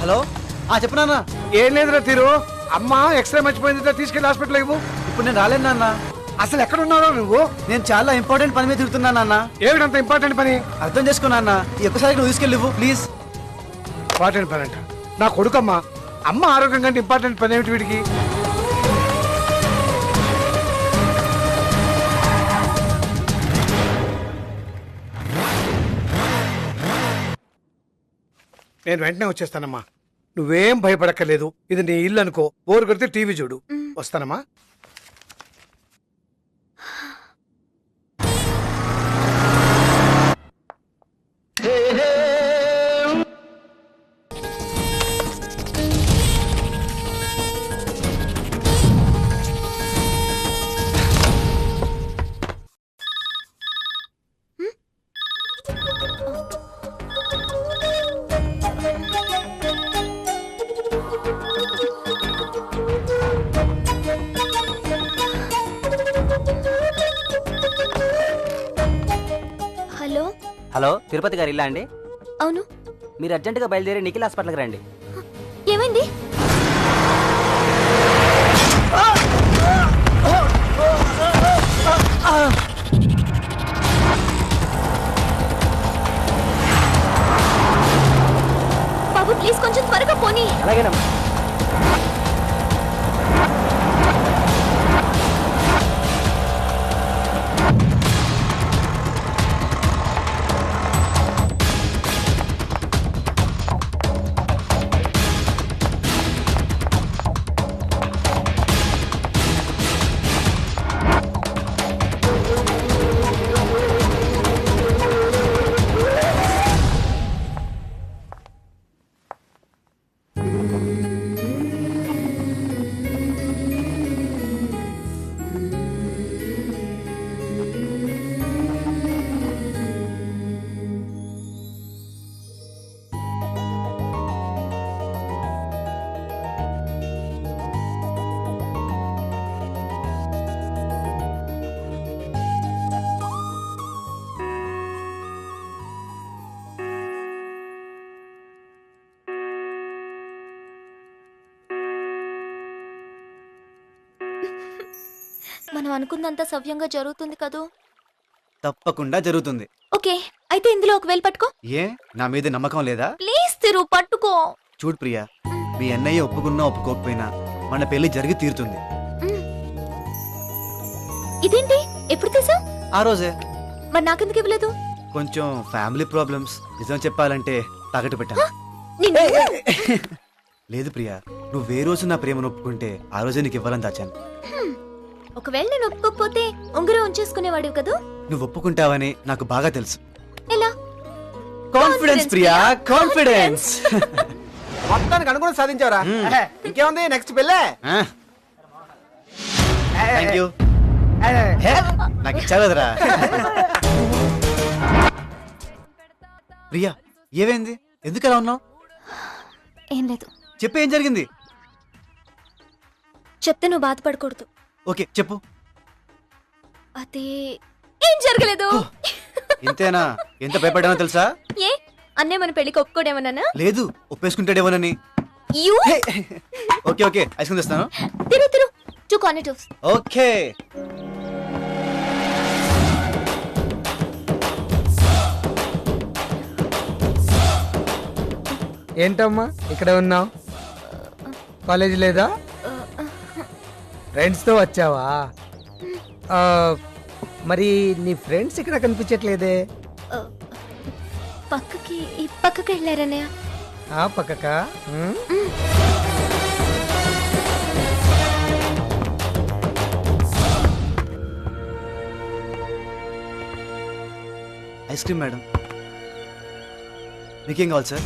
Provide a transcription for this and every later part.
Hello చెప్పు నాన్న. ఏం లేదురా తీరు, అమ్మ ఎక్స్రే మర్చిపోయింది, తీసుకెళ్ళి హాస్పిటల్ ఇవ్వు. ఇప్పుడు నేను రాలేను నాన్న. అసలు ఎక్కడ ఉన్నారో నువ్వు? నేను చాలా ఇంపార్టెంట్ పని మీద తిరుగుతున్నా నాన్న. ఏమిటంత ఇంపార్టెంట్ పని? అర్థం చేసుకో నాన్న, ఈ ఒక్కసారి నువ్వు తీసుకెళ్ళివ్వు ప్లీజ్. ఇంపార్టెంట్ పని అంట నా కొడుకమ్మా. అమ్మ ఆరోగ్యం కంటే ఇంపార్టెంట్ పని ఏమిటి వీడికి? నేను వెంటనే వచ్చేస్తానమ్మా, నువ్వేం భయపడక్కర్లేదు. ఇది నీ ఇల్లు అనుకో, బోరు కొడితే టీవీ చూడు. వస్తానమ్మా. హలో హలో, తిరుపతి గారు ఇల్లా అండి? అవును. మీరు అర్జెంటుగా బయలుదేరి నిఖిల్ హాస్పిటల్కి రండి. ఏమైంది? బాబు ప్లీజ్ కొంచెం త్వరగా పోనీ. అలాగేనమ్మా. మనం అనుకున్నంత సవ్యంగా జరుగుతుంది కదూ? తప్పకుండా జరుగుతుంది. ఓకే, అయితే ఇందులో ఒక వేలు పట్టుకో. ఏ నా మీద నమ్మకం లేదా? ప్లీజ్ తిరు పట్టుకో. చూడు ప్రియా, మీ అన్నయ్య ఒప్పుకున్నా ఒప్పుకోకపోయినా మన పెళ్లి జరిగి తీరుతుంది. ఇదేంటి ఎప్పుడు తీసా? ఆ రోజే. మరి నాకెందుకు ఇవ్వలేదు? కొంచెం ఫ్యామిలీ ప్రాబ్లమ్స్, నిజం చెప్పాలంటే తాకట్టు పెట్టాను. నిన్ను లేదు ప్రియా, నువ్వు ఏ రోజు నా ప్రేమను ఒప్పుకుంటే ఆ రోజే నీకు ఇవ్వాలని దాచాను. ఒకవేళ నేను ఒప్పుకోకపోతే ఉంగరం ఉంచేసుకునేవాడివి కదూ? నువ్వు ఒప్పుకుంటావని నాకు బాగా తెలుసు. ఎలా? Confidence Priya, confidence. మొత్తానికి అనుకుని సాధించావరా? ఇంకేముంది, నెక్స్ట్ పెళ్ళే. Thank you. నాకు ఇచ్చావు కదరా. ప్రియా ఏమైంది, ఎందుకు అలా ఉన్నావు? ఏం లేదు. చెప్పు, ఏం జరిగింది? చెప్తే నువ్వు బాధపడకూడదు. ఓకే చెప్పు. అదే ఏం జరగలేదు. ఇంతేనా? ఎంత భయపడ్డానో తెలుసా? ఏ అన్నే మన పెళ్లికి ఒప్పుకోడేమన్నా? లేదు, ఒప్పేసుకుంటాడేమోనని. ఓకే ఓకే, ఐస్ క్రీమ్ తెస్తాను. తిరు తిరు 2 కార్నెటోస్. ఓకే. ఏంటమ్మా ఇక్కడ ఉన్నావు? కాలేజ్ లేదా? ఫ్రెండ్స్ తో వచ్చావా? మరి నీ ఫ్రెండ్స్ ఇక్కడ కనిపించట్లేదే? పక్కకి వెళ్ళారన్నయ్య. పక్కకా? Ice cream madam. మీకేం కావాలి సార్?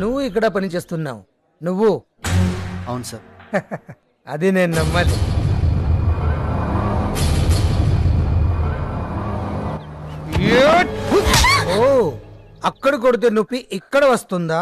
నువ్వు ఇక్కడ పని చేస్తున్నావు? నువ్వు? అవును సార్. అది నేను నమ్మాలి. ఓ, అక్కడ కొడితే నొప్పి ఇక్కడ వస్తుందా?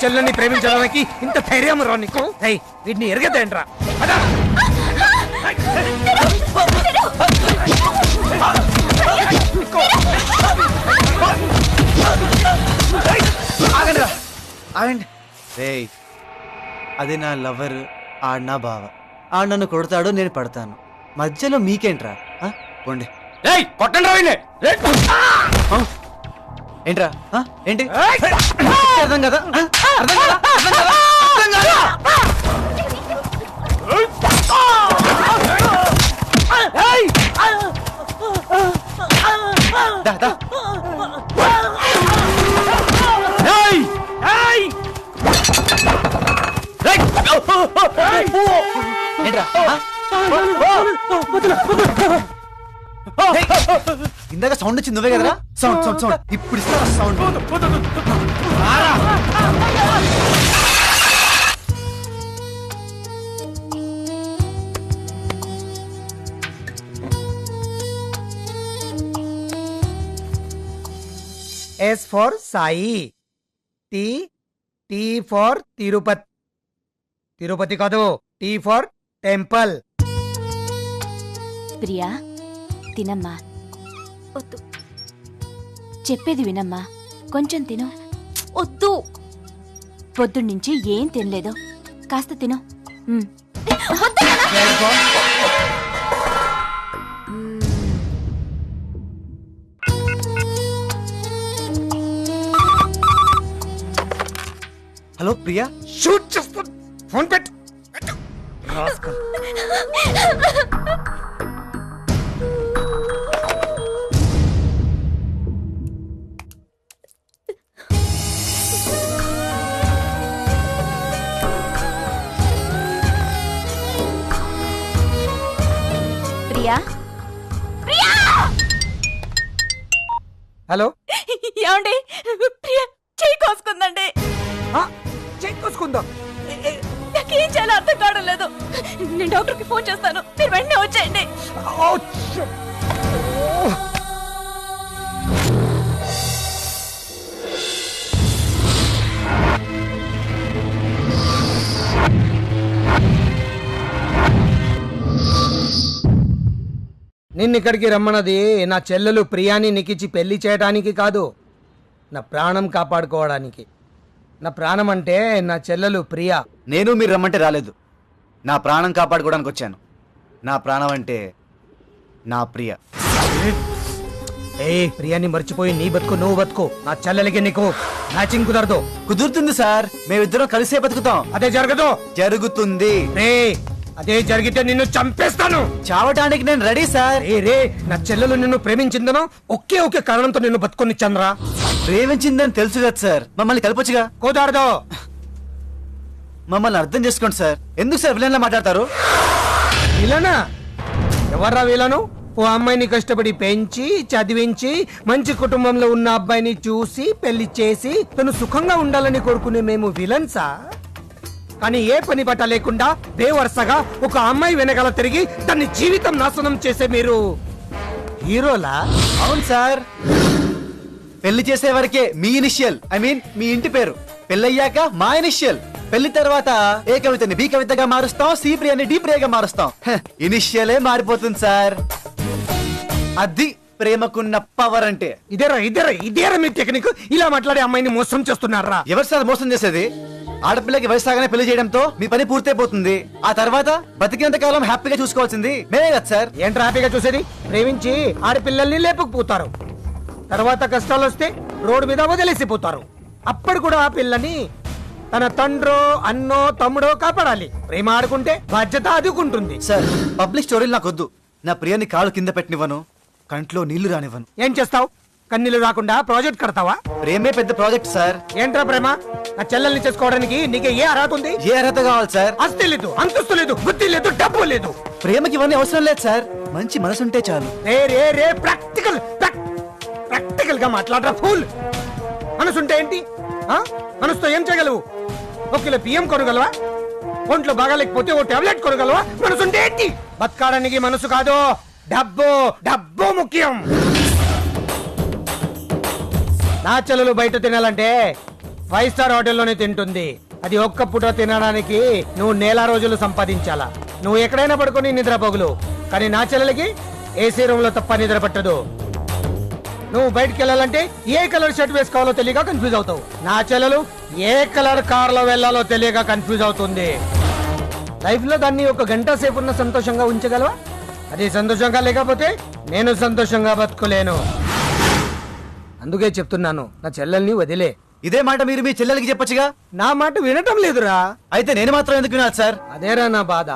చెల్లెల్ని ప్రేమించడానికి ఇంత ధైర్యం రా నీకు? ఏయ్, వీటిని ఎరగదేంట్రా? పద. ఆగండి రా. ఆగండి. రేయ్, అది నా లవర్, ఆడు నా బావ. ఆడు నన్ను కొడతాడు, నేను పడతాను. మధ్యలో మీకేంట్రా? పోండి. కొట్టండి రావినే. ఏంట్రా? ఏంటి అర్థం కదా? అర్థం కదా? అర్థం కదా? అర్థం కదా? దా, దా. ఏంట్రా? ఇందాక సౌండ్ వచ్చింది నువ్వే కదరా? సౌండ్ సౌండ్ సౌండ్ ఇప్పుడు ఇస్తారా sound? S for Sai, T T for Tirupati. Tirupati కాదు, టీ ఫర్ టెంపుల్. ప్రియా తినమ్మా, వద్దు చెప్పేది వినమ్మా, కొంచెం తిను. వద్దు. పొద్దున్నుంచి ఏం తినలేదు, కాస్త తిను. హలో ప్రియా. షూట్ చేస్తా. ఫోన్ పెట్టు. రాస్కల్. ప్రియా హలో, ఏమండి? ప్రియా చెయ్యి కోసుకుందండి. చెక్ కోసుకుందా? నాకేం చేయాలో అర్థం కావడం లేదు. నేను డాక్టర్కి ఫోన్ చేస్తాను, మీరు వెంటనే వచ్చేయండి. నిన్ను ఇక్కడికి రమ్మన్నది నా చెల్లెలు ప్రియాని నీకిచ్చి పెళ్లి చేయడానికి కాదు, నా ప్రాణం కాపాడుకోవడానికి. నా ప్రాణం అంటే నా చెల్లెలు ప్రియా. నేను మీరు రమ్మంటే రాలేదు, నా ప్రాణం కాపాడుకోవడానికి వచ్చాను. నా ప్రాణం అంటే నా ప్రియ. ప్రియాని మర్చిపోయి నీ బతుకు నువ్వు బతుకు. నా చెల్లెలకి నీకు మ్యాచింగ్ కుదరదు. కుదురుతుంది సార్, మేమిద్దరం కలిసే బతుకుతాం. అదే జరగదు. జరుగుతుంది. అదే జరిగితే నిన్ను చంపేస్తాను. చావటానికి నేను రెడీ సార్. రే, నా చెల్లెలు నిన్ను ప్రేమించిందనో ఒకే కారణంతో నిన్ను బతుకొని చంద్రా. ప్రేమించిందని తెలుసు కదా సార్, మమ్మల్ని కలపొచ్చుగా. కుదరదు. మమ్మల్ని అర్థం చేసుకోండి సార్. ఎందుకు సార్ విలన్లా మాట్లాడతారు? విలనా? ఎవర్రా విలను? ఓ అమ్మాయిని కష్టపడి పెంచి చదివించి మంచి కుటుంబంలో ఉన్న అబ్బాయిని చూసి పెళ్లి చేసి తను సుఖంగా ఉండాలని కోరుకునే మేము విలన్సా? కానీ ఏ పని బట్ట లేకుండా బేవరుసగా ఒక అమ్మాయి వెనకాల తిరిగి దాన్ని జీవితం నాశనం చేసే మీరు హీరోలా? అవును సార్, పెళ్లి చేసే వరకే మీ ఇనిషియల్, ఐ మీన్ మీ ఇంటి పేరు. పెళ్ళయ్యాక మా ఇనిషియల్. పెళ్లి తర్వాత ఏ కవితని బి కవితగా మారుస్తాం, సి ప్రియని డి ప్రియగా మారుస్తాం. ఇనిషియలే మారిపోతుంది సార్. అది ప్రేమకున్న పవర్ అంటే. ఇదేరా మీ టెక్నిక్? ఇలా మాట్లాడే అమ్మాయిని మోసం చేస్తున్నారా? ఎవరు సార్ మోసం చేసేది? ఆడపిల్లకి వయసాగానే పెళ్లి చేయడంతో మీ పని పూర్తయిపోతుంది. ఆ తర్వాత బతికినంత కాలం హ్యాపీగా చూసుకోవాల్సింది మేమే కదా సార్. ఏంట్రా హ్యాపీగా చూసేది? ప్రేమించి ఆడపిల్లల్ని లేపుకుపోతారు, తర్వాత కష్టాలు వస్తే రోడ్డు మీద వదిలేసిపోతారు. అప్పుడు కూడా ఆ పిల్లని తన తండ్రో అన్నో తమ్ముడో కాపాడాలి. ప్రేమ ఆడుకుంటే బాధ్యత అదుకుంటుంది. సార్, పబ్లిక్ స్టోరీలు నాకొద్దు. నా ప్రియాని కాలు కింద పెట్టనివ్వను, కంట్లో నీళ్లు రానివ్వను. ఏం చేస్తావు? కన్నీళ్లు రాకుండా ప్రాజెక్ట్ కడతావా? ప్రేమే పెద్ద ప్రాజెక్ట్ సార్. ఏంట్రా ప్రేమ? నా చెల్లెల్ని చేసుకోవడానికి నీకే ఏ అర్హత ఉంది? ఏ అర్హత కావాలి సార్? ఆస్తి లేదు, అంతస్తు లేదు, బుద్ధి లేదు, డబ్బు లేదు. ప్రేమకి ఇవన్నీ అవసరం లేదు సార్, మంచి మనసుంటే చాలు. రే ప్రాక్టికల్ గా మాట్లాడరా ఫూల్. మనసుంటే ఏంటి? మనసుతో ఏం చేయగలవు? ఒక కిలో బియ్యం కొనగలవా? ఒంట్లో బాగాలేకపోతే ఓ టాబ్లెట్ కొనగలవా? మనసుంటే ఏంటి? బతకడానికి మనసు కాదు, డబ్బు ముఖ్యం. నా చెల్లెలు బయట తినాలంటే 5 స్టార్ హోటల్లోనే తింటుంది. అది ఒక్క పూట తినడానికి నువ్వు నెల రోజులు సంపాదించాలా. నువ్వు ఎక్కడైనా పడుకొని నిద్ర పగులు, కానీ నా చెల్లెలకి ఏసీ రూమ్ లో తప్ప నిద్ర పట్టదు. నువ్వు బయటికి వెళ్ళాలంటే ఏ కలర్ షర్ట్ వేసుకోవాలో తెలియక కన్ఫ్యూజ్ అవుతావు. నా చెల్లెలు ఏ కలర్ కార్ లో వెళ్ళాలో తెలియక కన్ఫ్యూజ్ అవుతుంది. లైఫ్ లో దాన్ని ఒక గంట సేపు ఉన్న సంతోషంగా ఉంచగలవా? అది సంతోషంగా లేకపోతే నేను సంతోషంగా బతుకోలేను. అందుకే చెప్తున్నాను, నా చెల్లెల్ని వదిలే. ఇదే మాట మీరు మీ చెల్లెలకి చెప్పొచ్చుగా. నా మాట వినటం లేదురా. అయితే నేను మాత్రం ఎందుకు వినాలి సార్? అదేరా నా బాధ.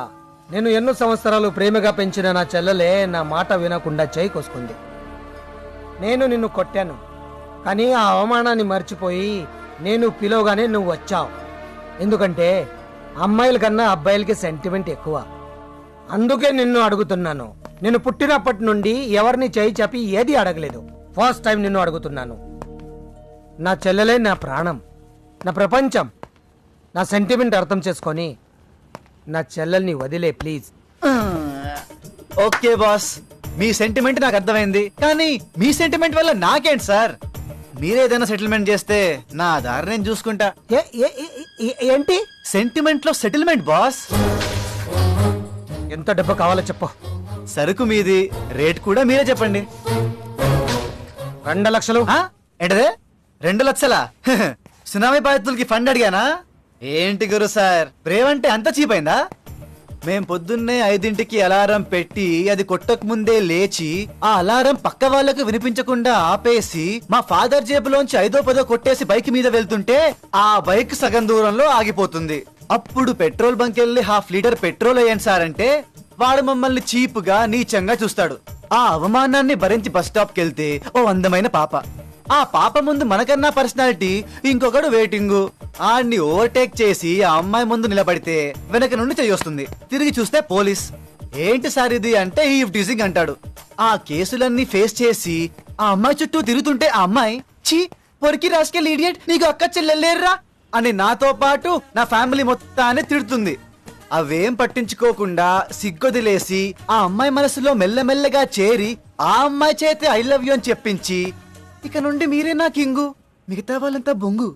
నేను ఎన్నో సంవత్సరాలు ప్రేమగా పెంచిన నా చెల్లెలే నా మాట వినకుండా చేయి కోసుకుంది. నేను నిన్ను కొట్టాను, కానీ ఆ అవమానాన్ని మర్చిపోయి నేను పిలవగానే నువ్వు వచ్చావు. ఎందుకంటే అమ్మాయిల కన్నా అబ్బాయిలకి సెంటిమెంట్ ఎక్కువ. అందుకే నిన్ను అడుగుతున్నాను. నేను పుట్టినప్పటి నుండి ఎవరిని చేయి చెప్పి ఏది అడగలేదు. ఫస్ట్ టైం నిన్ను అడుగుతున్నాను. నా చెల్లెలే నా ప్రాణం, నా ప్రపంచం. నా సెంటిమెంట్ అర్థం చేసుకొని నా చెల్లెల్ని వదిలే please. Okay boss, me sentiment నాకు అర్థమైంది, కానీ మీ సెంటిమెంట్ వల్ల నాకేంటి సార్? మీరేదైనా సెటిల్మెంట్ చేస్తే నా దారి నేను చూసుకుంటా. ఏంటి సెంటిమెంట్ లో సెటిల్మెంట్ బాస్. ఎంత డబ్బు కావాలో చెప్పు. సరుకు మీది, రేట్ కూడా మీరే చెప్పండి. 2 లక్షలు. ఆ? ఏంటదే 2 లక్షలా? సునామీ బాధితులకి ఫండ్ అడిగానా? ఏంటి గురు సార్, ప్రేమంటే అంత చీప్ అయిందా? మేం పొద్దున్నే 5ంటికి అలారం పెట్టి అది కొట్టక ముందే లేచి ఆ అలారం పక్క వాళ్ళకు వినిపించకుండా ఆపేసి మా ఫాదర్ జేబులోంచి 5దో 10దో కొట్టేసి బైక్ మీద వెళ్తుంటే ఆ బైక్ సగం దూరంలో ఆగిపోతుంది. అప్పుడు పెట్రోల్ బంక్ వెళ్ళి 1/2 లీటర్ పెట్రోల్ అయ్యాను సార్ అంటే వాడు మమ్మల్ని చీప్ గా నీచంగా చూస్తాడు. ఆ అవమానాన్ని భరించి బస్ స్టాప్ కెళ్తే ఓ అందమైన పాప. ఆ పాప ముందు మనకన్నా పర్సనాలిటీ ఇంకొకడు వెయిటింగ్. ఆడిని ఓవర్టేక్ చేసి ఆ అమ్మాయి ముందు నిలబడితే వెనక నుండి చెయ్యొస్తుంది. తిరిగి చూస్తే పోలీస్. ఏంటి సార్ ఇది అంటే ఈవ్ టీజింగ్ అంటాడు. ఆ కేసులన్నీ ఫేస్ చేసి ఆ అమ్మాయి చుట్టూ తిరుగుతుంటే ఆ అమ్మాయి ఛీ పొరికి రాసుకెళ్ళి ఇడియట్, నీకు అక్క చెల్లెలేర్రా అని నాతో పాటు నా ఫ్యామిలీ మొత్తాన్ని తిడుతుంది. అవేం పట్టించుకోకుండా సిగ్గొదిలేసి ఆ అమ్మాయి మనసులో మెల్లమెల్లగా చేరి ఆ అమ్మాయి చేతి ఐ లవ్ యూ అని చెప్పించి ఇక నుండి మీరే నా కింగు, మిగతా వాళ్ళంతా బొంగు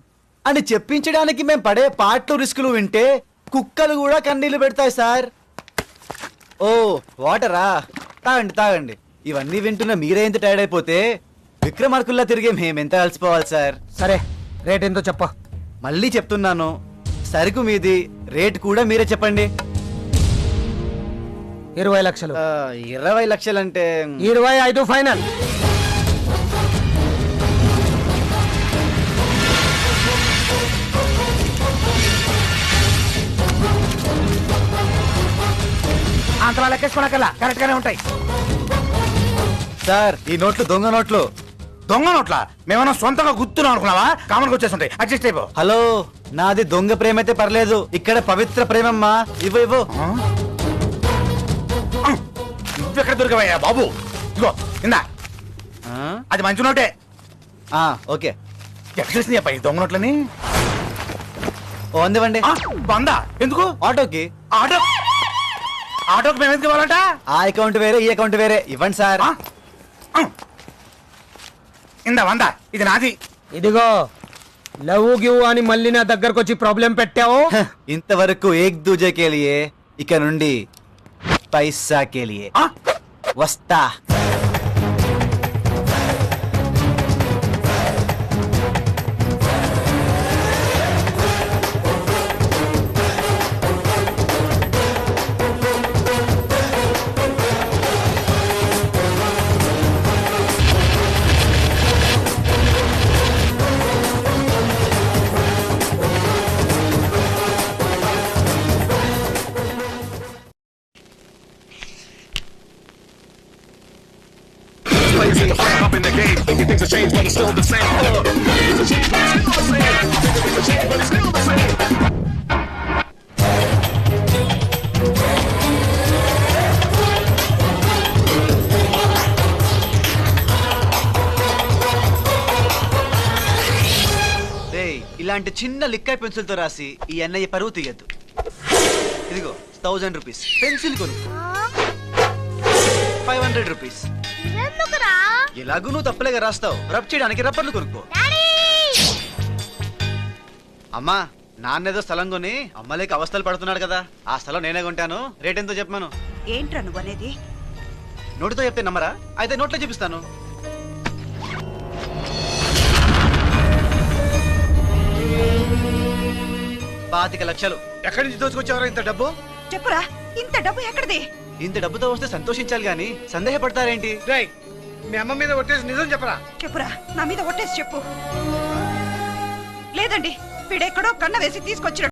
అని చెప్పించడానికి మేము పడే పాటలు రిస్కులు వింటే కుక్కలు కూడా కన్నీళ్లు పెడతాయి సార్. ఓ వాటరా, తాగండి తాగండి. ఇవన్నీ వింటున్న మీరే ఎంత టైర్డ్ అయిపోతే విక్రమార్కుల్లా తిరిగే మేమెంత అలసిపోవాలి సార్. సరే, రేట్ ఎంతో చెప్ప. మళ్ళీ చెప్తున్నాను, సరుకు మీది, రేట్ కూడా మీరే చెప్పండి. 20 లక్షలు. 20 లక్షలంటే 25 ఫైనల్. అంతలా లెక్కేసుకోనకల్లా కరెక్ట్ గానే ఉంటాయి. సార్ ఈ నోట్లు దొంగ నోట్లు. దొంగ నోట్ల మేమన్నా సొంతంగా గుర్తున్నాం అనుకున్నావా? కామన్గా వచ్చేస్తుంటాయి. అడ్జస్ట్ అయిపో. హలో, నాది దొంగ ప్రేమ అయితే పర్లేదు, ఇక్కడ పవిత్ర ప్రేమమ్మా. ఇవ్వు ఇవ్వు. నువ్వెక్కడ దొరికవయ్యా బాబు? ఇగో ఇందా, అది మంచి నోటే. ఓకే, ఎక్కడ తెలిసింది అబ్బాయి దొంగ నోట్లని? ఓ 100 ఇవ్వండి. 100 ఎందుకు? ఆటోకి. ఆటోకి మేము ఎందుకు ఇవ్వాలంట? ఆ అకౌంట్ వేరే, ఈ అకౌంట్ వేరే. ఇవ్వండి సార్. ఇందా 100, ఇది నాది. ఇదిగో లవ్ గివ్ అని మళ్ళీ నా దగ్గరకు వచ్చి ప్రాబ్లం పెట్టావు. ఇంతవరకు ఏక్ దూజే కేలియే, ఇక నుండి పైసా కేలియే. వస్తా. Up in the game, thinking things have changed, but it's still the same. Things have changed, but it's still the same. Things have changed, but it's still the same. ఇలాంటి చిన్న లిక్కై పెన్సిల్ తో రాసి ఈ అన్నయ్య పరువు తీయద్దు. ఇదిగో 1000 రూపీస్ పెన్సిల్ కొను. 500 rupees. ఎలాగూ నువ్వు తప్పలేగా రాస్తావు, రబ్ చేయడానికి రబ్బర్లు కొనుక్కో. అమ్మా నాన్నేదో స్థలం కొని అమ్మలేక అవస్థలు పడుతున్నాడు కదా, ఆ స్థలం నేనే కొంటాను, రేట్ ఎంతో చెప్పాను. ఏంట్రా నువ్వు అనేది? నోటితో చెప్తే నమ్మరా? అయితే నోట్లో చూపిస్తాను. పాతిక లక్షలు. ఎక్కడి నుంచి దోచుకొచ్చావరా ఇంత డబ్బు? చెప్పురా, ఇంత డబ్బు ఎక్కడిది? ఇంత డబ్బుతో వస్తే సంతోషించాలి గాని సందేహపడతారేంటి? రేయ్, మీ అమ్మ మీద ఒట్టేసి నిజం చెప్పరా. చెప్పురా, నా మీద ఒట్టేసి చెప్పు. లేదండి, వీడెక్కడో కన్న వేసి తీసుకొచ్చిన